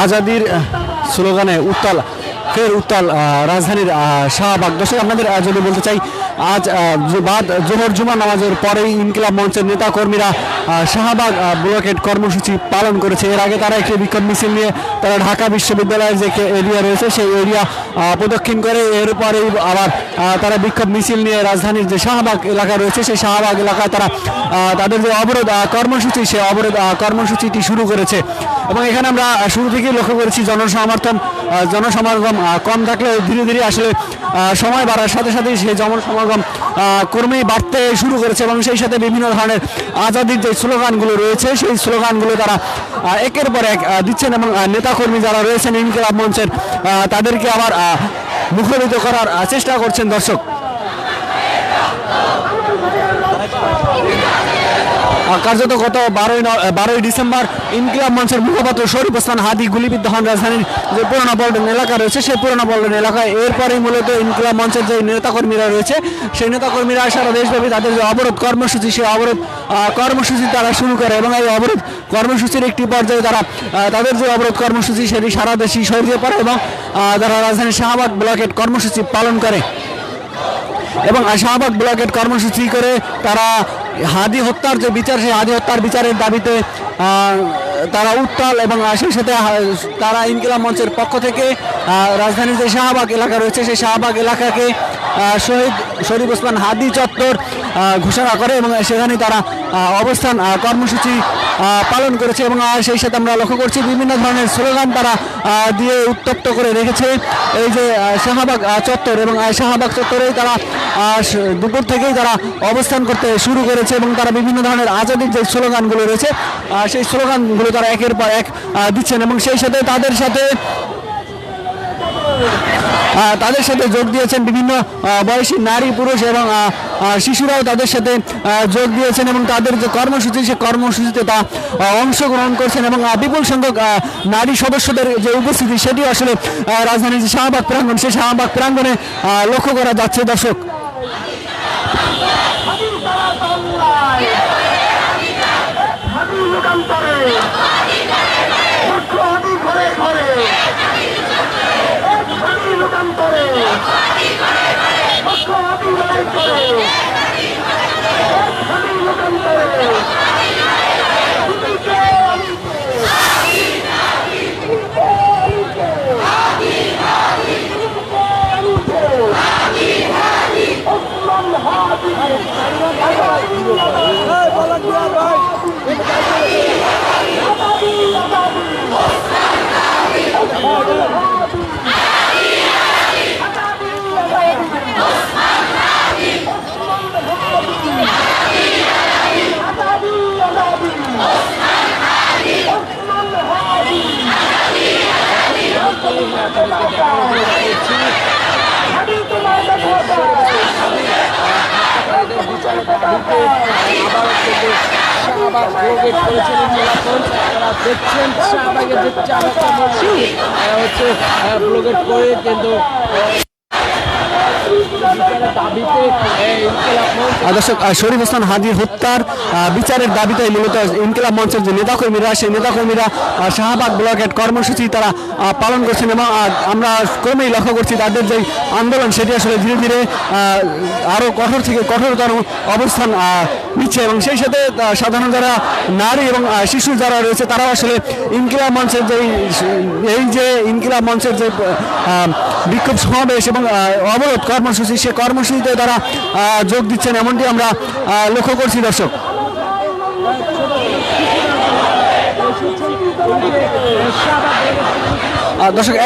আজাদির স্লোগানে উত্তাল রাজধানীর শাহবাগ। দর্শক আপনাদের যদি বলতে চাই, আজ বাদ জোহর জুমা নামাজের পরেই ইনকিলাব মঞ্চের নেতা কর্মীরা শাহবাগ ব্লকেট কর্মসূচি পালন করেছে। এর আগে তারা একটি বিক্ষোভ মিছিল নিয়ে তারা ঢাকা বিশ্ববিদ্যালয়ের যে এরিয়া রয়েছে সেই এরিয়া প্রদক্ষিণ করে এরপরেই আবার তারা বিক্ষোভ মিছিল নিয়ে রাজধানীর যে শাহবাগ এলাকা রয়েছে সেই শাহবাগ এলাকায় তারা তাদের যে অবরোধ কর্মসূচি সেই অবরোধ কর্মসূচিটি শুরু করেছে। এবং এখানে আমরা শুরু থেকেই লক্ষ্য করেছি জনসমাগম কম থাকলেও ধীরে ধীরে আসলে সময় বাড়ার সাথে সাথেই সেই জনসমাগম কর্মী বাড়তে শুরু করেছে এবং সেই সাথে বিভিন্ন ধরনের আজাদির যে স্লোগানগুলো রয়েছে সেই স্লোগানগুলো তারা একের পর এক দিচ্ছেন এবং নেতাকর্মী যারা রয়েছেন ইনকিলাব মঞ্চের তাদেরকে আবার মুখরিত করার চেষ্টা করছেন। দর্শক কার্যত গত 12ই ডিসেম্বর ইনকিলাব মঞ্চের মুখপাত্র শরীফ ওসমান হাদি গুলিবিদ্ধ হন রাজধানীর যে পুরোনো পল্টন এলাকা রয়েছে সেই পুরোনো পল্টন এলাকায়। এরপরেই মূলত ইনকিলাব মঞ্চের যে নেতাকর্মীরা রয়েছে সেই নেতাকর্মীরা সারা দেশব্যাপী তাদের যে অবরোধ কর্মসূচি সেই অবরোধ কর্মসূচি তারা শুরু করে এবং এই অবরোধ কর্মসূচির একটি পর্যায়ে তারা তাদের যে অবরোধ কর্মসূচি সেটি সারা দেশেই ছড়িয়ে পড়ে এবং তারা রাজধানীর শাহবাগ ব্লকেট কর্মসূচি পালন করে এবং শাহবাগ ব্লকেট কর্মসূচি করে তারা হাদি হত্যার যে বিচার সেই হাদি হত্যার বিচারের দাবিতে তারা উত্তাল এবং সেই সাথে তারা ইনকিলাব মঞ্চের পক্ষ থেকে রাজধানীর যে শাহবাগ এলাকা রয়েছে সেই শাহবাগ এলাকাকে শহীদ শরীফ ওসমান হাদি চত্বর ঘোষণা করে এবং সেখানে তারা অবস্থান কর্মসূচি পালন করেছে এবং সেই সাথে আমরা লক্ষ্য করছি বিভিন্ন ধরনের স্লোগান তারা দিয়ে উত্তপ্ত করে রেখেছে এই যে শাহবাগ চত্বর এবং শাহবাগ চত্বরেই তারা দুপুর থেকেই তারা অবস্থান করতে শুরু করেছে এবং তারা বিভিন্ন ধরনের আজাদির যে স্লোগানগুলো রয়েছে সেই স্লোগানগুলো তারা একের পর এক দিচ্ছেন এবং সেই সাথে তাদের সাথে যোগ দিয়েছেন বিভিন্ন বয়সী নারী পুরুষ এবং শিশুরাও তাদের সাথে যোগ দিয়েছেন এবং তাদের যে কর্মসূচি সেই কর্মসূচিতে তা অংশগ্রহণ করছেন এবং বিপুল সংখ্যক নারী সদস্যদের যে উপস্থিতি সেটি আসলে রাজধানীর যে শাহবাগ প্রাঙ্গণ সেই শাহবাগ প্রাঙ্গণে লক্ষ্য করা যাচ্ছে। দর্শক দেখছেন শাহবাগের যে চারটা মসজিদ হচ্ছে ব্লকেট করে কিন্তু দর্শক শরীফ ওসমান হাদির হত্যার বিচারের দাবিতে মূলত ইনকিলাব মঞ্চের যে নেতাকর্মীরা সেই নেতাকর্মীরা শাহবাগ ব্লকেট কর্মসূচি তারা পালন করছেন এবং আমরা ক্রমেই লক্ষ্য করছি তাদের যে আন্দোলন সেটি আসলে ধীরে ধীরে আরও কঠোর থেকে কঠোরতর অবস্থান নিচ্ছে এবং সেই সাথে সাধারণ যারা নারী এবং শিশু যারা রয়েছে তারাও আসলে ইনকিলাব মঞ্চের যে ইনকিলাব মঞ্চের যে বিক্ষোভ সমাবেশ এবং অবরোধ কর্মসূচি সে কর্মসূচিতে তারা যোগ দিচ্ছেন এমনটি আমরা লক্ষ্য করছি। দর্শক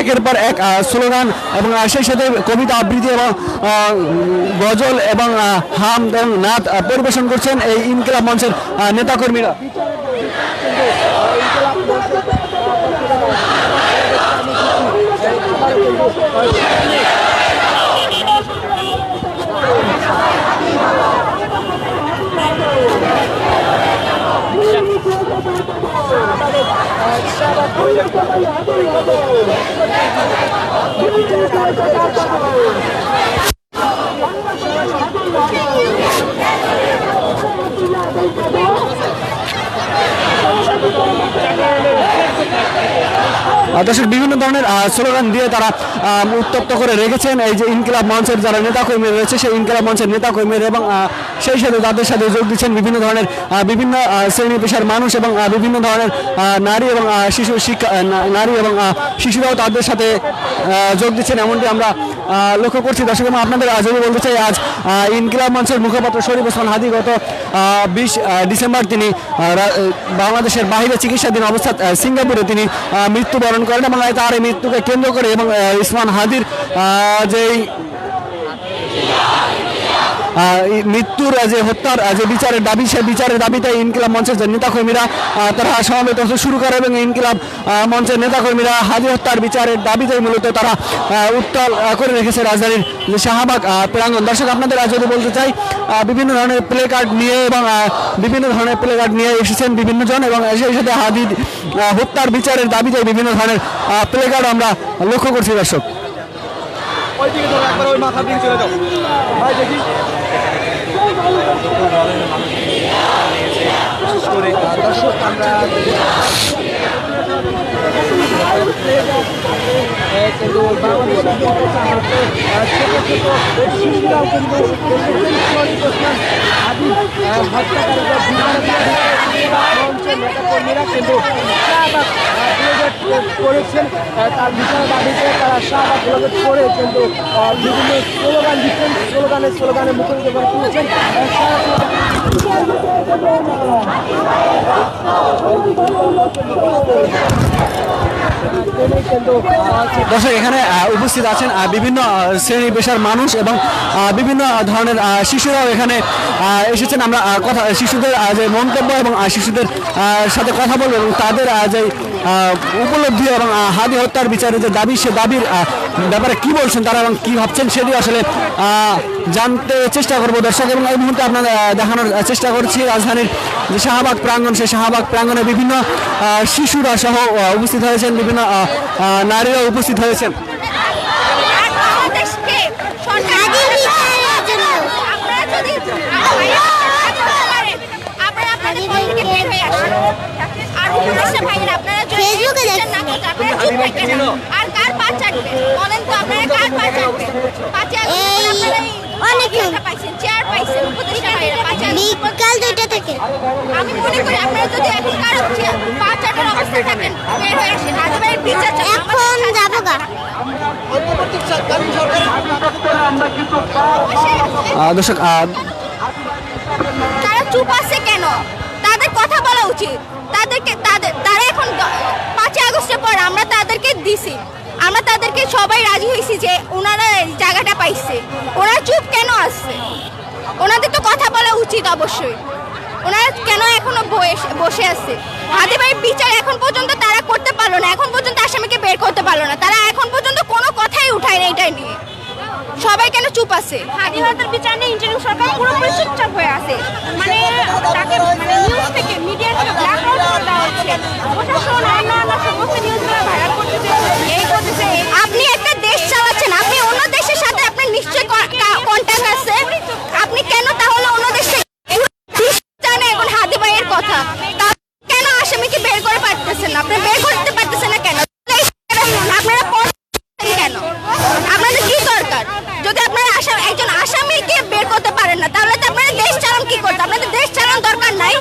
একের পর এক স্লোগান এবং সেই সাথে কবিতা আবৃত্তি এবং গজল এবং হাম এবং নাচ পরিবেশন করছেন এই ইনকিলাব মঞ্চের নেতাকর্মীরা। দর্শক বিভিন্ন ধরনের স্লোগান দিয়ে তারা উত্তপ্ত করে রেখেছেন এই যে ইনকিলাব মঞ্চের যারা নেতাকর্মী রয়েছে সেই ইনকিলাব মঞ্চের নেতাকর্মীরা এবং সেই সাথে তাদের সাথে যোগ দিচ্ছেন বিভিন্ন ধরনের বিভিন্ন শ্রেণী পেশার মানুষ এবং বিভিন্ন ধরনের নারী এবং শিশু শিক্ষা নারী এবং শিশুরাও তাদের সাথে যোগ দিচ্ছেন এমনটি আমরা লক্ষ্য করছি। দর্শক এবং আপনাদের যদি বলতে চাই আজ ইনকিলাব মঞ্চের মুখপাত্র শরীফ ওসমান হাদী গত 20 ডিসেম্বর তিনি বাংলাদেশের বাইরে চিকিৎসাধীন অবস্থা সিঙ্গাপুরে তিনি মৃত্যুবরণ করেন এবং তার এই মৃত্যুকে কেন্দ্র করে এবং ওসমান হাদীর যেই মৃত্যুর যে হত্যার যে বিচারের দাবি সেই বিচারের দাবিতে ইনকিলাব মঞ্চের যে নেতাকর্মীরা তারা সমাবেত হতে শুরু করে এবং ইনকিলাব মঞ্চের নেতাকর্মীরা হাদী হত্যার বিচারের দাবিতেই মূলত তারা উত্তাল করে রেখেছে রাজধানীর যে শাহবাগ প্রাঙ্গণ। দর্শক আপনাদের যদি বলতে চাই বিভিন্ন ধরনের প্লে কার্ড নিয়ে এবং বিভিন্ন ধরনের প্লে কার্ড নিয়ে এসেছেন বিভিন্ন জন এবং সেই সাথে হাদী হত্যার বিচারের দাবিতে বিভিন্ন ধরনের প্লে কার্ড আমরা লক্ষ্য করছি। দর্শক দর্শক আমরা কিন্তু বাংলাদেশের ছোট ছোট শিশুরাও কিন্তু নেতাকর্মীরা কিন্তু করেছেন তার বিচার দাবিতে তারা শাহবাগ প্রজেক্ট করে কিন্তু বিভিন্ন স্লোগান দিচ্ছেন স্লোগানে মুখরিত করে তুলছেন। দর্শক এখানে উপস্থিত আছেন বিভিন্ন শ্রেণী পেশার মানুষ এবং বিভিন্ন ধরনের শিশুরাও এখানে এসেছেন। আমরা কথা শিশুদের যে মন্তব্য এবং শিশুদের সাথে কথা বলবো এবং তাদের যে উপলব্ধি এবং হাদী হত্যার বিচারের যে দাবি সে দাবির ব্যাপারে কি বলছেন তারা এবং কি ভাবছেন সেটি আসলে জানতে চেষ্টা করবো দর্শক। এবং এই মুহূর্তে আপনারা দেখানোর চেষ্টা করছি রাজধানীর যে শাহবাগ প্রাঙ্গণ সেই শাহবাগ প্রাঙ্গণে বিভিন্ন শিশুরা সহ উপস্থিত হয়েছেন, বিভিন্ন নারীরাও উপস্থিত হয়েছেন। বিকাল 2টা থেকে আমি মনে করি আপনারা যদি এখন কারো পা চাটার অবস্থায় থাকেন বের হয়ে আসেন, রাজবাড়ির বিচার এখন যাবো গা। দর্শক তারা চুপ আছে কেন? তাদের কথা বলা উচিত। তারা এখন 5 আগস্টের পর আমরা তাদেরকে দিছি, আমরা তাদেরকে সবাই রাজি হয়েছি যে ওনারা জায়গাটা পাইছে, ওরা চুপ কেন আসছে? ওনাদের তো কথা বলা উচিত অবশ্যই। ওনারা কেন এখনো বসে আছে? হাদী ভাইয়ের বিচার এখন পর্যন্ত তারা করতে পারলো না, এখন পর্যন্ত আসামিকে বের করতে পারলো না, তারা এখন পর্যন্ত কোনো কথাই উঠায় না এটাই নিয়ে। সবাই কেন চুপ আছে? হাদী হত্যার বিচার নিয়ে ইন্টারিম সরকার পুরোপুরি চুপচাপ হয়ে আছে। মানে তাকে নিউজ থেকে মিডিয়া থেকে ব্ল্যাক আউট করে দেওয়া হচ্ছে। প্রশাসন অন্য সমস্ত নিউজগুলো ভাইরাল করতেছে, এই করতেছে। আপনি একটা দেশ চালাচ্ছেন, আপনি অন্য দেশের সাথে আপনার নিশ্চয়ই কন্ট্যাক্ট আছে, আপনি কেন তাহলে অন্য দেশে জানে এখন হাদী ভাইয়ের কথা কেন আসামিকে বের করে পারতেছেন না? আপনি বের করতে পারতেছেন না কেন? আপনারা কেন? আপনাদের কি দরকার? যদি আপনারা একজন আসামিকে বের করতে পারেন না তাহলে তো আপনারা দেশ চালান কি করতে? আপনাদের দেশ চালান দরকার নাই।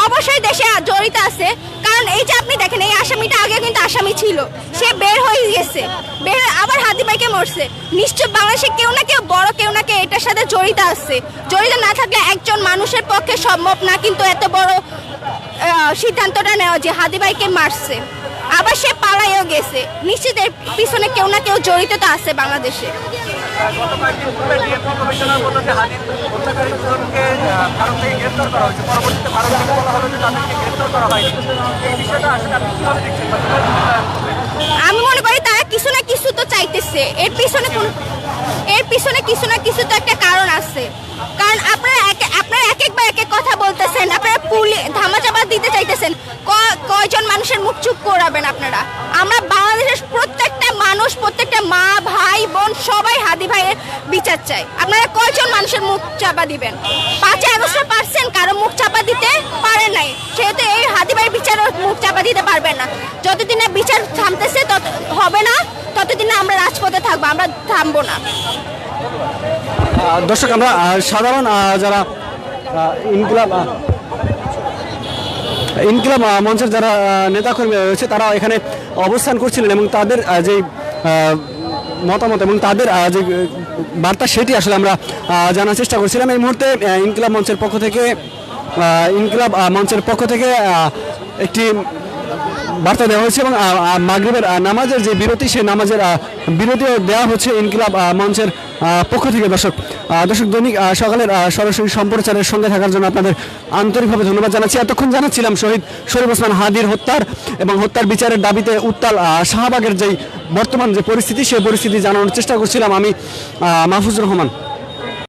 অবশ্যই দেশে জড়িত আছে, কারণ এই যে আপনি দেখেন এই আসামিটা আগে কিন্তু আসামি ছিল, সে বের হয়ে গেছে, আবার হাদী ভাইকে মরছে। নিশ্চয় বাংলাদেশে কেউ না কেউ বড় কেউ না কেউ এটার সাথে জড়িত আছে। জড়িত না থাকলে একজন মানুষের পক্ষে সম্ভব না কিন্তু এত বড় সিদ্ধান্তটা নেওয়া যে হাদী ভাইকে মারছে, আবার সে পালাইও গেছে। নিশ্চিত এর পিছনে কেউ না কেউ জড়িত তো আছে বাংলাদেশে। আমি মনে করি তারা কিছু না কিছু তো চাইতেছে, এর পিছনে কিছু না কিছু তো একটা কারণ আছে। কারণ আপনারা এক একবার এক এক কথা বলতেছেন, আপনারা ধামাচাপা দিতে চাইতেছেন। কয়জন মানুষের মুখ চুপ করাবেন আপনারা? আমরা বাংলাদেশের প্রত্যেকটা মানুষ, প্রত্যেকটা মা ভাই বোন সবাই হাদী ভাইয়ের বিচার চাই। আপনারা কয়জন মানুষের মুখ চাপা দিবেন? 5 আগস্ট পারছেন, কারো মুখ চাপা দিতে পারেন নাই, সেহেতু এই হাদী ভাইয়ের বিচারের পারবে না। যতদিন না বিচার থামতেছে তত হবে না, ততদিন না আমরা রাজপথে থাকবো, আমরা থামবো না। দর্শক আমরা সাধারণ যারা ইনকিলাব মঞ্চের যারা নেতাকর্মী রয়েছে তারা এখানে অবস্থান করছিলেন এবং তাদের যে মতামত এবং তাদের যে বার্তা সেটি আসলে আমরা জানার চেষ্টা করছিলাম। এই মুহূর্তে ইনকিলাব মঞ্চের পক্ষ থেকে একটি বার্তা দেওয়া হয়েছে এবং মাগরিবের নামাজের যে বিরতি সেই নামাজের বিরতিও দেওয়া হচ্ছে ইনকিলাব মঞ্চের পক্ষ থেকে। দর্শক দৈনিক সকালের সরাসরি সম্প্রচারের সঙ্গে থাকার জন্য আপনাদের আন্তরিকভাবে ধন্যবাদ জানাচ্ছি। এতক্ষণ জানাচ্ছিলাম শহীদ শরীফ ওসমান হাদির হত্যার বিচারের দাবিতে উত্তাল শাহবাগের যেই বর্তমান যে পরিস্থিতি সেই পরিস্থিতি জানানোর চেষ্টা করছিলাম আমি মাহফুজুর রহমান।